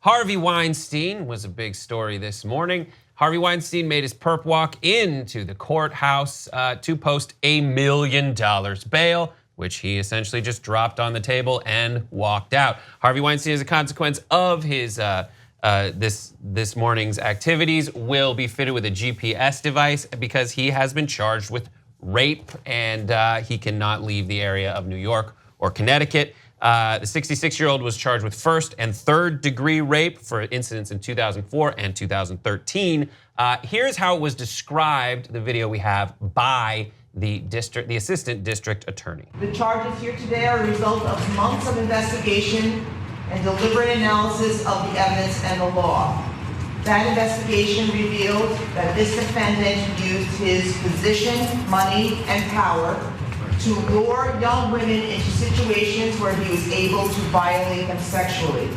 Harvey Weinstein was a big story this morning. Harvey Weinstein made his perp walk into the courthouse to post $1 million bail, which he essentially just dropped on the table and walked out. Harvey Weinstein, as a consequence of his this morning's activities, will be fitted with a GPS device because he has been charged with rape and he cannot leave the area of New York or Connecticut. The 66-year-old was charged with first and third degree rape for incidents in 2004 and 2013. Here's how it was described, the video we have, by the assistant district attorney. The charges here today are a result of months of investigation and deliberate analysis of the evidence and the law. That investigation revealed that this defendant used his position, money, and power to lure young women into situations where he was able to violate them sexually.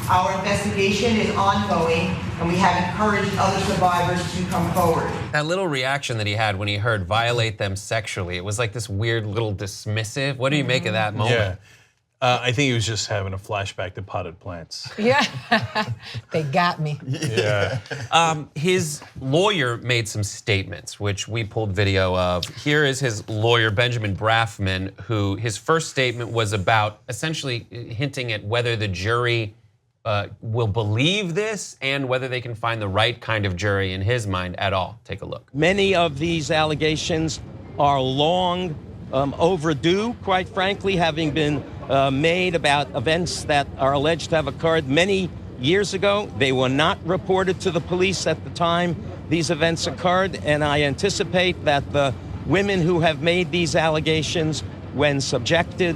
Our investigation is ongoing, and we have encouraged other survivors to come forward. That little reaction that he had when he heard violate them sexually, it was like this weird little dismissive. What do you make of that moment? Yeah. I think he was just having a flashback to potted plants. Yeah, they got me. Yeah. His lawyer made some statements, which we pulled video of. Here is his lawyer, Benjamin Brafman, who his first statement was about essentially hinting at whether the jury will believe this and whether they can find the right kind of jury in his mind at all. Take a look. Many of these allegations are long overdue, quite frankly, having been made about events that are alleged to have occurred many years ago. They were not reported to the police at the time these events occurred, and I anticipate that the women who have made these allegations, when subjected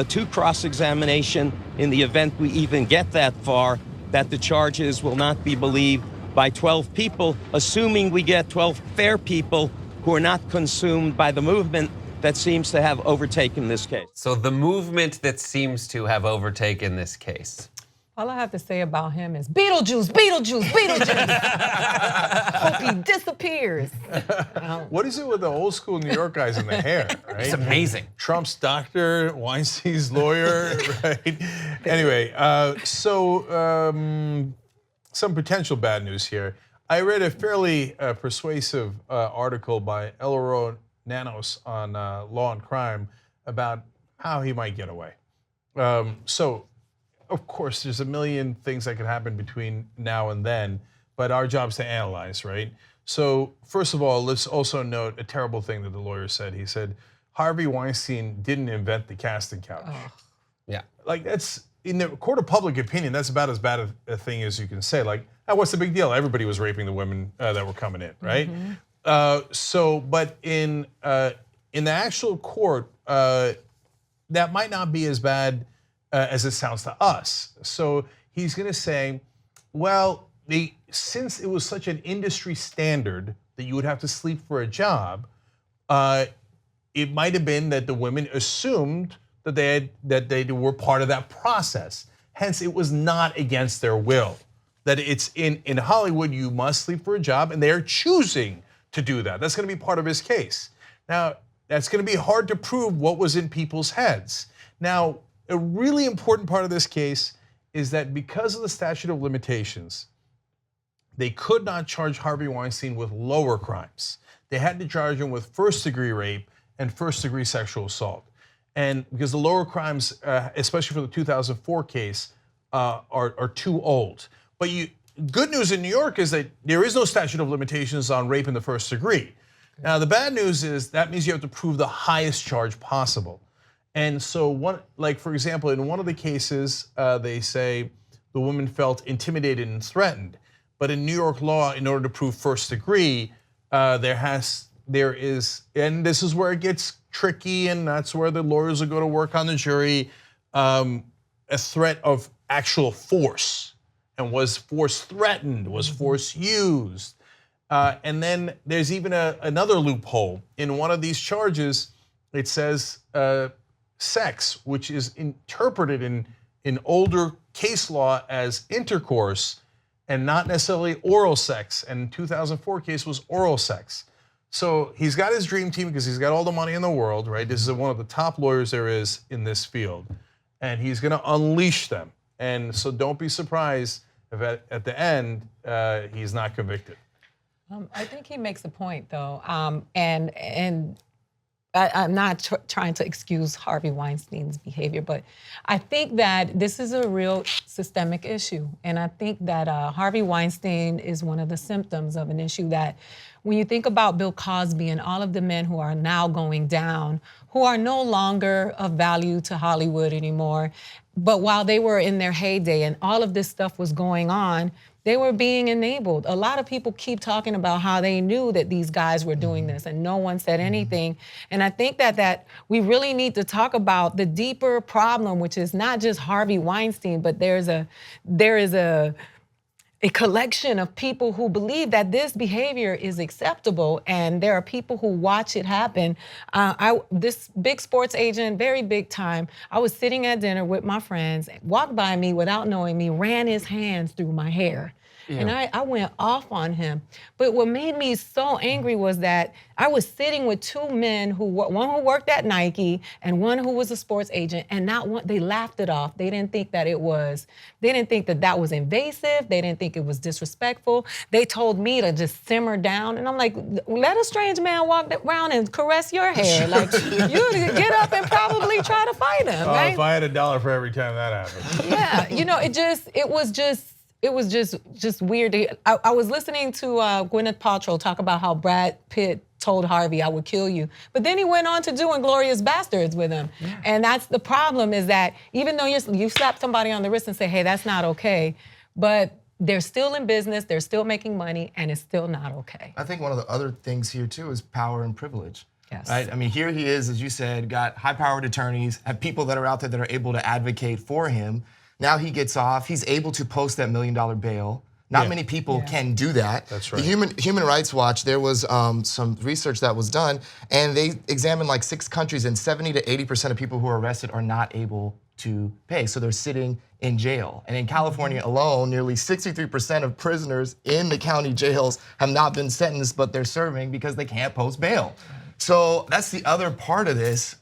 to cross-examination, in the event we even get that far, that the charges will not be believed by 12 people, assuming we get 12 fair people who are not consumed by the movement that seems to have overtaken this case. So the movement that seems to have overtaken this case. All I have to say about him is Beetlejuice, Beetlejuice, Beetlejuice. Hope he disappears. What is it with the old school New York guys in the hair, right? It's amazing. Trump's doctor, Weinstein's lawyer, right? Anyway, some potential bad news here. I read a fairly persuasive article by Eloro Nanos on Law and Crime about how he might get away. Of course, there's a million things that could happen between now and then, but our job's to analyze, right? So first of all, let's also note a terrible thing that the lawyer said. He said, Harvey Weinstein didn't invent the casting couch. Oh. Yeah. Like, that's, in the court of public opinion, that's about as bad a thing as you can say. Like, what's the big deal? Everybody was raping the women that were coming in, right? Mm-hmm. But in the actual court, that might not be as bad as it sounds to us. So he's going to say, well, since it was such an industry standard that you would have to sleep for a job, it might have been that the women assumed that they were part of that process. Hence, it was not against their will. That it's in Hollywood, you must sleep for a job, and they are choosing to do that. That's going to be part of his case. Now, that's going to be hard to prove what was in people's heads. Now, a really important part of this case is that because of the statute of limitations, they could not charge Harvey Weinstein with lower crimes. They had to charge him with first-degree rape and first-degree sexual assault. And because the lower crimes, especially for the 2004 case, are too old. But good news in New York is that there is no statute of limitations on rape in the first degree. Now, the bad news is that means you have to prove the highest charge possible. And so, for example, in one of the cases, they say the woman felt intimidated and threatened. But in New York law, in order to prove first degree, there is, and this is where it gets tricky, and that's where the lawyers will go to work on the jury, a threat of actual force. And was force threatened? Was force used? And then there's even another loophole. In one of these charges, it says sex, which is interpreted in older case law as intercourse and not necessarily oral sex. And 2004 case was oral sex. So he's got his dream team because he's got all the money in the world, right? This is one of the top lawyers there is in this field. And he's going to unleash them. And so don't be surprised if at the end he's not convicted. I think he makes a point, though, and I'm not trying to excuse Harvey Weinstein's behavior, but I think that this is a real systemic issue, and I think that Harvey Weinstein is one of the symptoms of an issue that, when you think about Bill Cosby and all of the men who are now going down, who are no longer of value to Hollywood anymore, but while they were in their heyday and all of this stuff was going on, they were being enabled. A lot of people keep talking about how they knew that these guys were doing this and no one said anything. And I think that we really need to talk about the deeper problem, which is not just Harvey Weinstein, but there is a collection of people who believe that this behavior is acceptable, and there are people who watch it happen. This big sports agent, very big time, I was sitting at dinner with my friends, walked by me without knowing me, ran his hands through my hair. Yeah. And I went off on him. But what made me so angry was that I was sitting with two men, one who worked at Nike and one who was a sports agent, and not one, they laughed it off. They didn't think that that was invasive. They didn't think it was disrespectful. They told me to just simmer down. And I'm like, let a strange man walk around and caress your hair. Like, you get up and probably try to fight him, right? If I had $1 for every time that happened. Yeah, it was just weird. I was listening to Gwyneth Paltrow talk about how Brad Pitt told Harvey, "I would kill you." But then he went on to do Inglourious Bastards with him. Yeah. And that's the problem, is that even though you slap somebody on the wrist and say, hey, that's not okay, but they're still in business, they're still making money, and it's still not okay. I think one of the other things here too is power and privilege. Yes. Right? I mean, here he is, as you said, got high-powered attorneys, have people that are out there that are able to advocate for him. Now he gets off. He's able to post that $1 million bail. Not many people can do that. That's right. The Human Rights Watch, there was some research that was done, and they examined like 6 countries, and 70 to 80% of people who are arrested are not able to pay. So they're sitting in jail. And in California alone, nearly 63% of prisoners in the county jails have not been sentenced, but they're serving because they can't post bail. So that's the other part of this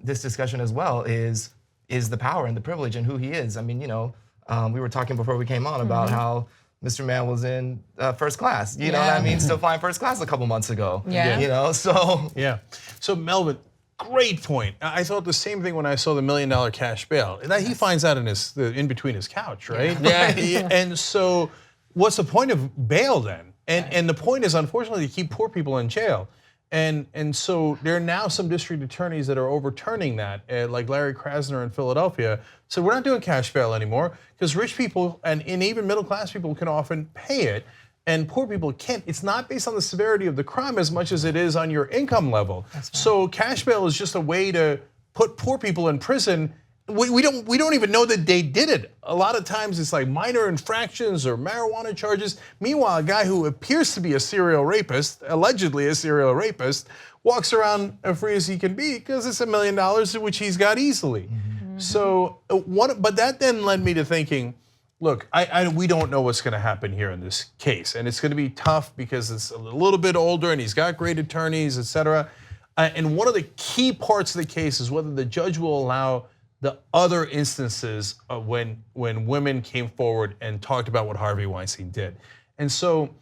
discussion as well, is the power and the privilege and who he is. I mean, we were talking before we came on about how Mr. Mann was in first class. You know what I mean? Still flying first class a couple months ago. Yeah. So. Yeah. So Melvin, great point. I thought the same thing when I saw the $1 million cash bail. That he finds out in between his couch, right? Yeah. And so, what's the point of bail then? And the point is, unfortunately, to keep poor people in jail. And so there are now some district attorneys that are overturning that, like Larry Krasner in Philadelphia. So we're not doing cash bail anymore because rich people and even middle class people can often pay it, and poor people can't. It's not based on the severity of the crime as much as it is on your income level. Right. So cash bail is just a way to put poor people in prison. We don't even know that they did it. A lot of times it's like minor infractions or marijuana charges. Meanwhile, a guy who appears to be a serial rapist, allegedly a serial rapist, walks around as free as he can be because it's $1 million, which he's got easily. Mm-hmm. So, but that then led me to thinking, look, we don't know what's going to happen here in this case, and it's going to be tough because it's a little bit older and he's got great attorneys, et cetera. And one of the key parts of the case is whether the judge will allow the other instances of when women came forward and talked about what Harvey Weinstein did. And so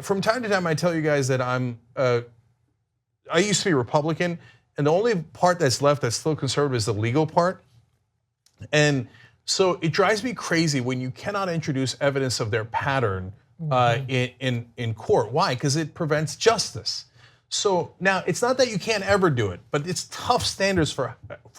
from time to time, I tell you guys that I used to be Republican, and the only part that's left that's still conservative is the legal part. And so it drives me crazy when you cannot introduce evidence of their pattern in court. Why? Because it prevents justice. So now it's not that you can't ever do it, but it's tough standards for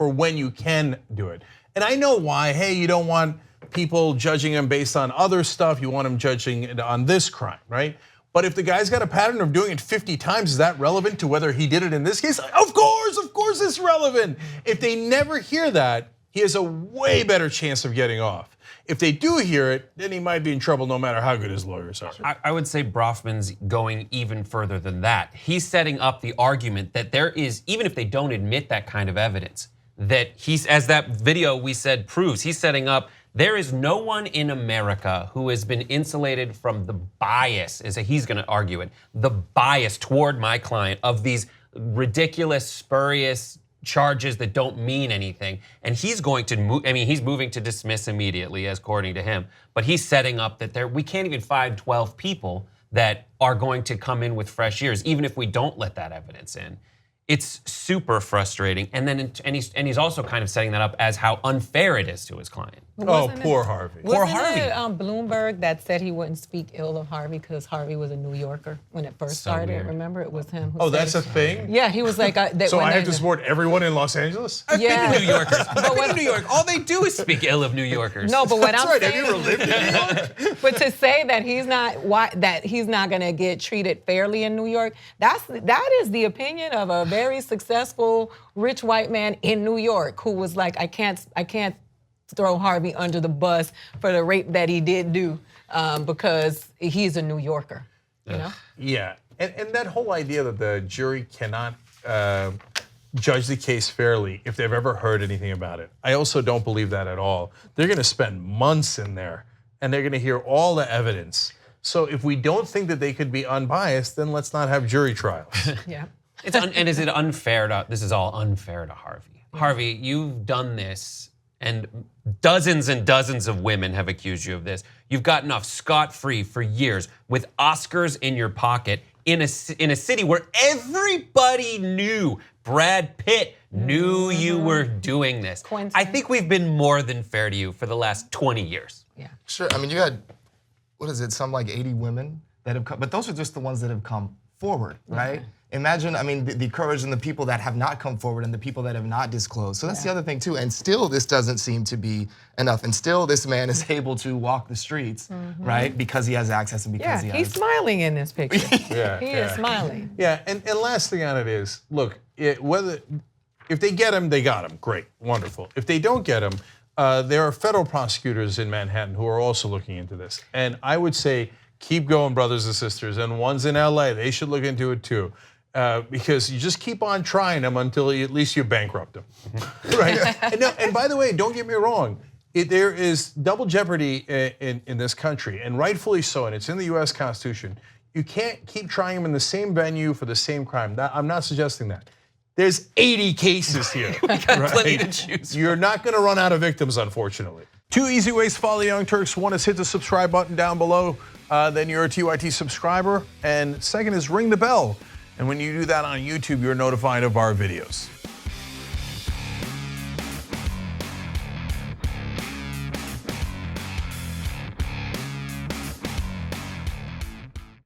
when you can do it. And I know why. Hey, you don't want people judging him based on other stuff. You want him judging it on this crime, right? But if the guy's got a pattern of doing it 50 times, is that relevant to whether he did it in this case? Of course it's relevant. If they never hear that, he has a way better chance of getting off. If they do hear it, then he might be in trouble no matter how good his lawyers are. I would say Brofman's going even further than that. He's setting up the argument that there is, even if they don't admit that kind of evidence, that as that video we said proves, he's setting up, there is no one in America who has been insulated from the bias, as he's going to argue it, the bias toward my client of these ridiculous, spurious charges that don't mean anything. And he's going to move, I mean, he's moving to dismiss immediately, as according to him. But he's setting up that we can't even find 12 people that are going to come in with fresh ears, even if we don't let that evidence in. It's super frustrating. And then he's also kind of setting that up as how unfair it is to his client. Oh, poor Harvey. Poor Wasn't Harvey. it Bloomberg that said he wouldn't speak ill of Harvey because Harvey was a New Yorker when it first started? weird. Remember, it was him. Who Oh, said that's it. a thing? Yeah, he was like. So I have to support everyone in Los Angeles? Yeah. New Yorkers. I've been to New York. All they do is speak ill of New Yorkers. No, but what I'm Right, saying. have you ever lived in New York? But to say that he's not going to get treated fairly in New York, that is the opinion of a very successful rich white man in New York who was like, I can't throw Harvey under the bus for the rape that he did do because he's a New Yorker. You know? Yeah, and that whole idea that the jury cannot judge the case fairly if they've ever heard anything about it. I also don't believe that at all. They're going to spend months in there, and they're going to hear all the evidence. So if we don't think that they could be unbiased, then let's not have jury trials. Yeah. And is it unfair to, this is all unfair to Harvey. Harvey, you've done this, and dozens and dozens of women have accused you of this. You've gotten off scot-free for years with Oscars in your pocket in a city where everybody knew. Brad Pitt knew you were doing this. Coincidence? I think we've been more than fair to you for the last 20 years. Yeah. Sure. I mean, you had, what is it, some like 80 women that have come, but those are just the ones that have come forward, right? Imagine, I mean, the courage and the people that have not come forward and the people that have not disclosed. So that's the other thing too. And still, this doesn't seem to be enough. And still, this man is able to walk the streets, right? Because he has access and because Yeah, he he's has. smiling in this picture. Yeah, He yeah. is smiling. Yeah, and last thing on it is, look, if they get him, they got him. Great, wonderful. If they don't get him, there are federal prosecutors in Manhattan who are also looking into this. And I would say, keep going, brothers and sisters. And ones in LA, they should look into it too. Because you just keep on trying them until at least you bankrupt them, right? And by the way, don't get me wrong. There is double jeopardy in this country, and rightfully so, and it's in the U.S. Constitution. You can't keep trying them in the same venue for the same crime. I'm not suggesting that. There's 80 cases here. Plenty to choose from. You're not going to run out of victims, unfortunately. 2 easy ways to follow the Young Turks. One is hit the subscribe button down below. Then you're a TYT subscriber. And second is ring the bell. And when you do that on YouTube, you're notified of our videos.